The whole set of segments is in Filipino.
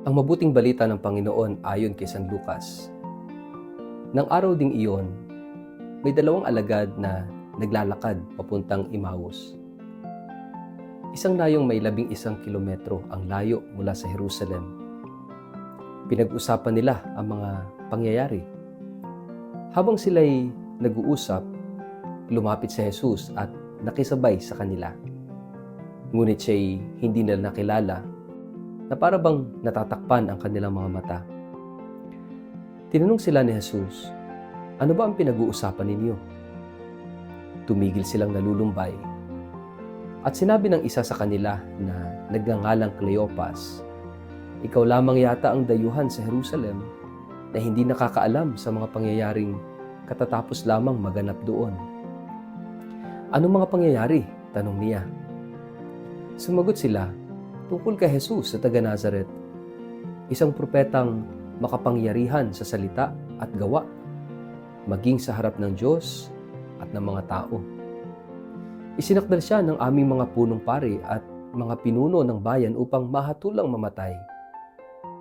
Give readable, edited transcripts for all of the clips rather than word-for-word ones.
Ang mabuting balita ng Panginoon ayon kay San Lucas. Nang araw ding iyon, may dalawang alagad na naglalakad papuntang Emmaus. Isang layong may 11 kilometro ang layo mula sa Jerusalem. Pinag-usapan nila ang mga pangyayari. Habang sila'y nag-uusap, lumapit si Jesus at nakisabay sa kanila. Ngunit siya'y hindi nila nakilala na para bang natatakpan ang kanilang mga mata. Tinanong sila ni Jesus, "Ano ba ang pinag-uusapan ninyo?" Tumigil silang nalulumbay. At sinabi ng isa sa kanila na nagngangalang Cleopas, "Ikaw lamang yata ang dayuhan sa Jerusalem na hindi nakakaalam sa mga pangyayaring katatapos lamang maganap doon." "Anong mga pangyayari?" tanong niya. Sumagot sila, "Tungkol kay Jesus sa taga Nazaret, isang propetang makapangyarihan sa salita at gawa, maging sa harap ng Diyos at ng mga tao. Isinakdal siya ng aming mga punong pari at mga pinuno ng bayan upang mahatulang mamatay,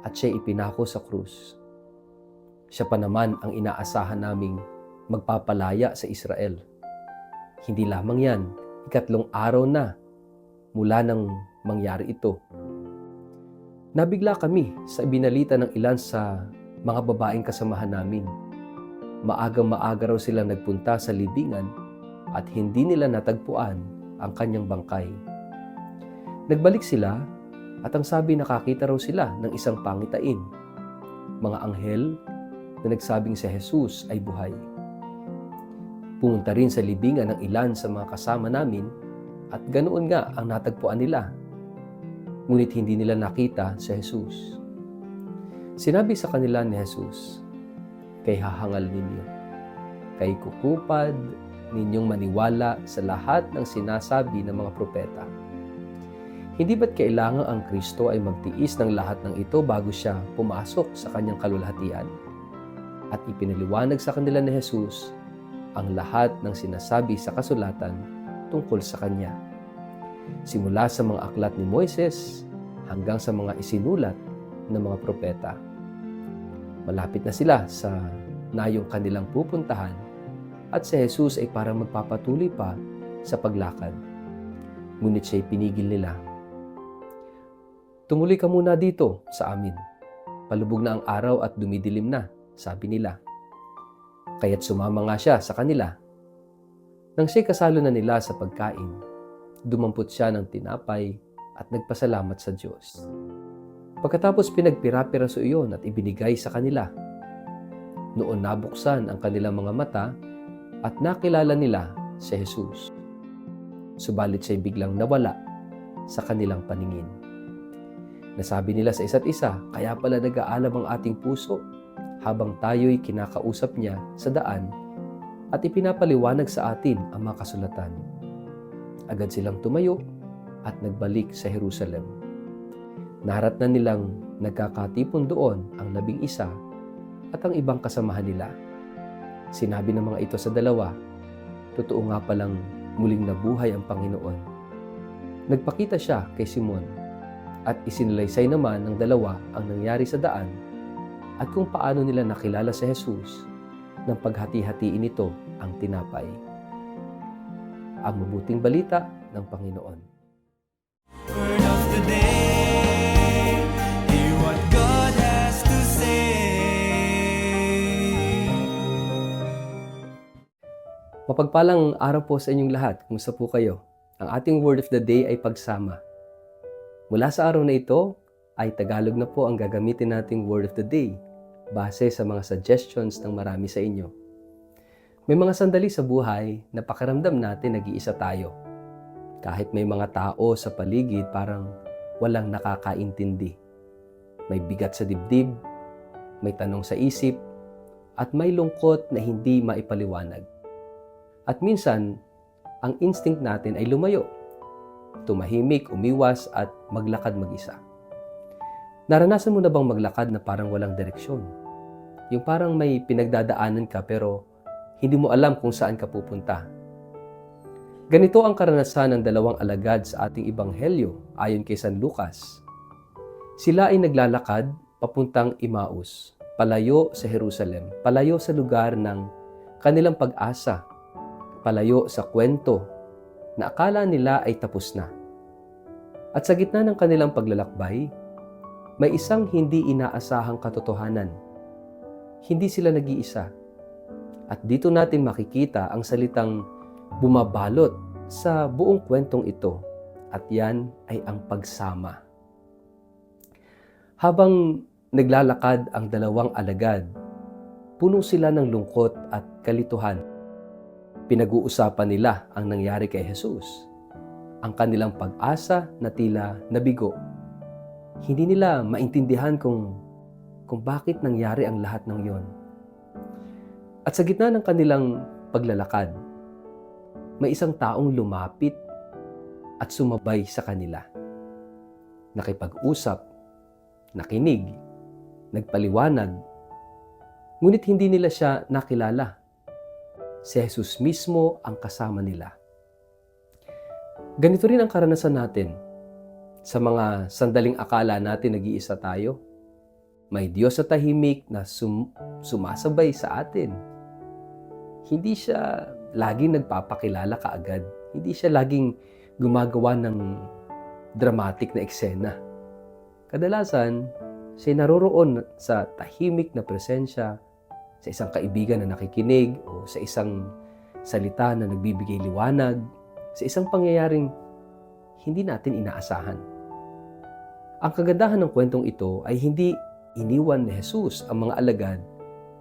at siya ipinako sa krus. Siya pa naman ang inaasahan naming magpapalaya sa Israel. Hindi lamang yan, 3 araw na mula nang mangyari ito. Nabigla kami sa ibinalita ng ilan sa mga babaeng kasamahan namin. Maagang-maaga raw silang nagpunta sa libingan at hindi nila natagpuan ang kanyang bangkay. Nagbalik sila at ang sabi nakakita raw sila ng isang pangitain, mga anghel na nagsabing si Jesus ay buhay. Pumunta rin sa libingan ng ilan sa mga kasama namin at ganoon nga ang natagpuan nila. Ngunit hindi nila nakita si Jesus. Sinabi sa kanila ni Jesus, "Kay hahangal ninyo, kay kukupad ninyong maniwala sa lahat ng sinasabi ng mga propeta. Hindi ba't kailangan ang Kristo ay magtiis ng lahat ng ito bago siya pumasok sa kanyang kalulhatian?" At ipinaliwanag sa kanila ni Jesus ang lahat ng sinasabi sa kasulatan tungkol sa kanya. Simula sa mga aklat ni Moises hanggang sa mga isinulat ng mga propeta. Malapit na sila sa nayong kanilang pupuntahan at si Jesus ay parang magpapatuloy pa sa paglakad. Ngunit siya'y pinigil nila. "Tumuloy ka muna dito sa amin. Palubog na ang araw at dumidilim na," sabi nila. Kaya't sumama nga siya sa kanila. Nang siya'y kasalo na nila sa pagkain, dumampot siya ng tinapay at nagpasalamat sa Diyos. Pagkatapos pinagpira-piraso iyon at ibinigay sa kanila. Noon nabuksan ang kanilang mga mata at nakilala nila si Jesus. Subalit siya'y biglang nawala sa kanilang paningin. Nasabi nila sa isa't isa, "Kaya pala nag-aalam ang ating puso habang tayo'y kinakausap niya sa daan at ipinapaliwanag sa atin ang mga kasulatan." Agad silang tumayo at nagbalik sa Jerusalem. Naharatnan nilang nagkakatipon doon ang 11 at ang ibang kasamahan nila. Sinabi ng mga ito sa dalawa, "Totoo nga palang muling nabuhay ang Panginoon." Nagpakita siya kay Simon at isinalaysay naman ng dalawa ang nangyari sa daan at kung paano nila nakilala si Jesus nang paghati-hatiin nito ang tinapay. Ang mabuting balita ng Panginoon. Word of the day, hear what God has to say. Mapagpalang araw po sa inyong lahat. Kumusta po kayo? Ang ating word of the day ay pagsama. Mula sa araw na ito ay Tagalog na po ang gagamitin nating word of the day base sa mga suggestions ng marami sa inyo. May mga sandali sa buhay na pakiramdam natin nag-iisa tayo. Kahit may mga tao sa paligid parang walang nakakaintindi. May bigat sa dibdib, may tanong sa isip, at may lungkot na hindi maipaliwanag. At minsan, ang instinct natin ay lumayo, tumahimik, umiwas at maglakad mag-isa. Naranasan mo na bang maglakad na parang walang direksyon? Yung parang may pinagdadaanan ka pero hindi mo alam kung saan ka pupunta. Ganito ang karanasan ng dalawang alagad sa ating ebanghelyo ayon kay San Lucas. Sila ay naglalakad papuntang Emmaus, palayo sa Jerusalem, palayo sa lugar ng kanilang pag-asa, palayo sa kwento na akala nila ay tapos na. At sa gitna ng kanilang paglalakbay, may isang hindi inaasahang katotohanan. Hindi sila nag-iisa. At dito natin makikita ang salitang bumabalot sa buong kwentong ito, at yan ay ang pagsama. Habang naglalakad ang dalawang alagad, puno sila ng lungkot at kalituhan. Pinag-uusapan nila ang nangyari kay Jesus, ang kanilang pag-asa na tila nabigo. Hindi nila maintindihan kung bakit nangyari ang lahat ng yon. At sa gitna ng kanilang paglalakad, may isang taong lumapit at sumabay sa kanila. Nakipag-usap, nakinig, nagpaliwanag, ngunit hindi nila siya nakilala. Si Jesus mismo ang kasama nila. Ganito rin ang karanasan natin. Sa mga sandaling akala natin nag-iisa tayo, may Diyos sa tahimik na sumasabay sa atin. Hindi siya laging nagpapakilala kaagad. Hindi siya laging gumagawa ng dramatic na eksena. Kadalasan, siya naroroon sa tahimik na presensya, sa isang kaibigan na nakikinig, o sa isang salita na nagbibigay liwanag, sa isang pangyayaring hindi natin inaasahan. Ang kagandahan ng kwentong ito ay hindi iniwan ni Jesus ang mga alagad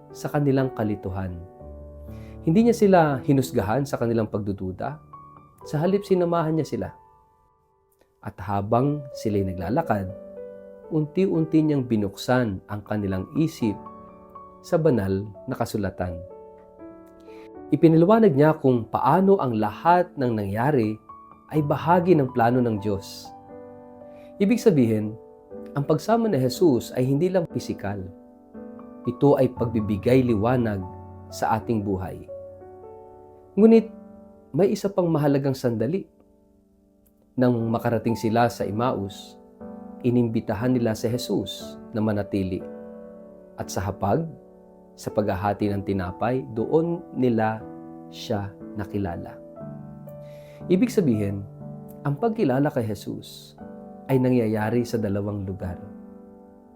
sa kanilang kalituhan. Hindi niya sila hinusgahan sa kanilang pagdududa. Sa halip, sinamahan niya sila. At habang sila'y naglalakad, unti-unti niyang binuksan ang kanilang isip sa banal na kasulatan. Ipinaliwanag niya kung paano ang lahat ng nangyari ay bahagi ng plano ng Diyos. Ibig sabihin, ang pagsama ni Jesus ay hindi lang pisikal. Ito ay pagbibigay liwanag sa ating buhay. Ngunit may isa pang mahalagang sandali. Nang makarating sila sa Emmaus, inimbitahan nila si Jesus na manatili. At sa hapag, sa paghahati ng tinapay, doon nila siya nakilala. Ibig sabihin, ang pagkilala kay Jesus ay nangyayari sa dalawang lugar.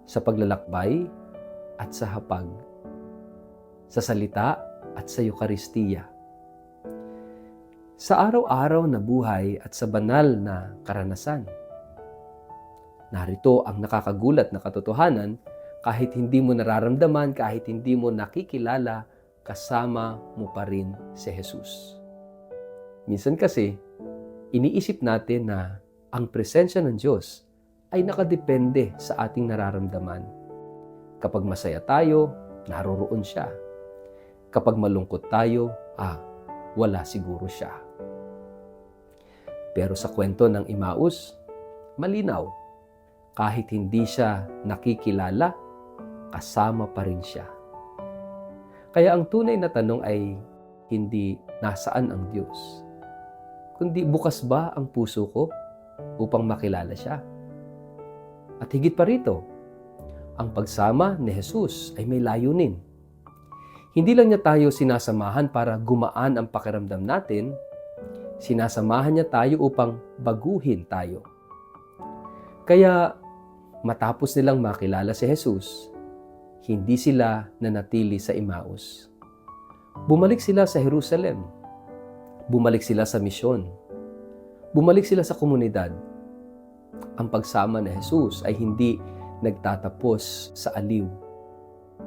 Sa paglalakbay at sa hapag. Sa salita at sa Eukaristiya. Sa araw-araw na buhay at sa banal na karanasan. Narito ang nakakagulat na katotohanan, kahit hindi mo nararamdaman, kahit hindi mo nakikilala, kasama mo pa rin si Jesus. Minsan kasi, iniisip natin na ang presensya ng Diyos ay nakadepende sa ating nararamdaman. Kapag masaya tayo, naroroon siya. Kapag malungkot tayo, wala siguro siya. Pero sa kwento ng Emmaus, malinaw. Kahit hindi siya nakikilala, kasama pa rin siya. Kaya ang tunay na tanong ay hindi nasaan ang Diyos, kundi bukas ba ang puso ko upang makilala siya? At higit pa rito, ang pagsama ni Jesus ay may layunin. Hindi lang niya tayo sinasamahan para gumaan ang pakiramdam natin, sinasamahan niya tayo upang baguhin tayo. Kaya matapos nilang makilala si Jesus, hindi sila nanatili sa Emmaus. Bumalik sila sa Jerusalem. Bumalik sila sa misyon. Bumalik sila sa komunidad. Ang pagsama ni Jesus ay hindi nagtatapos sa aliw.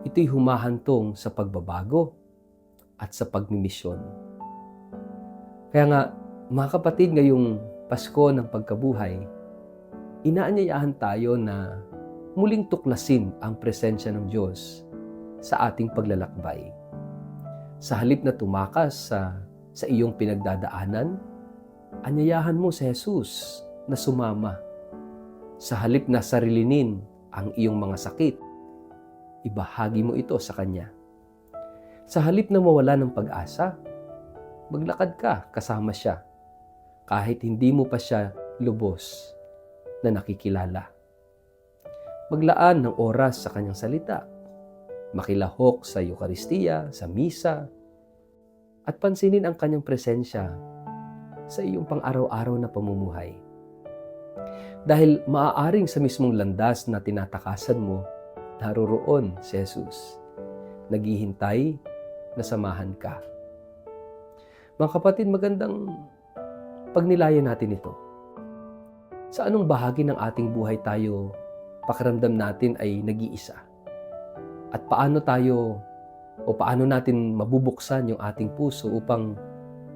Ito'y humahantong sa pagbabago at sa pagmimisyon. Kaya nga, mga kapatid, ngayong Pasko ng pagkabuhay, inaanyayahan tayo na muling tuklasin ang presensya ng Diyos sa ating paglalakbay. Sa halip na tumakas sa iyong pinagdadaanan, anyayahan mo si Jesus na sumama. Sa halip na sarilinin ang iyong mga sakit, ibahagi mo ito sa Kanya. Sa halip na mawala ng pag-asa, maglakad ka kasama siya, kahit hindi mo pa siya lubos na nakikilala. maglaan ng oras sa kanyang salita, makilahok sa Eucharistia, sa Misa, at pansinin ang kanyang presensya sa iyong pang-araw-araw na pamumuhay. Dahil maaaring sa mismong landas na tinatakasan mo, naroroon si Jesus, naghihintay na samahan ka. Mga kapatid, magandang pagnilayan natin ito. Sa anong bahagi ng ating buhay tayo pakiramdam natin ay nag-iisa? At paano natin mabubuksan yung ating puso upang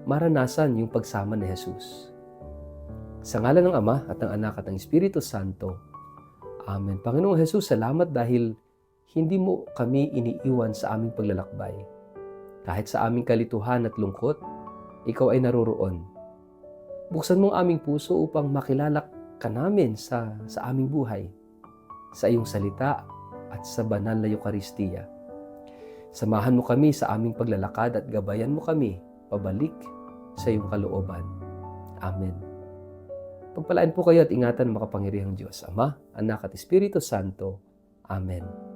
maranasan yung pagsama ni Jesus? Sa ngalan ng Ama at ng Anak at ng Espiritu Santo. Amen. Panginoong Jesus, salamat dahil hindi mo kami iniiwan sa aming paglalakbay. Kahit sa aming kalituhan at lungkot, ikaw ay naroroon. Buksan mo ang aming puso upang makilala ka namin sa aming buhay, sa iyong salita at sa banal na Eucharistia. Samahan mo kami sa aming paglalakad at gabayan mo kami pabalik sa iyong kalooban. Amen. Pagpalain po kayo at ingatan ng makapangyarihang Diyos, Ama, Anak at Espiritu Santo. Amen.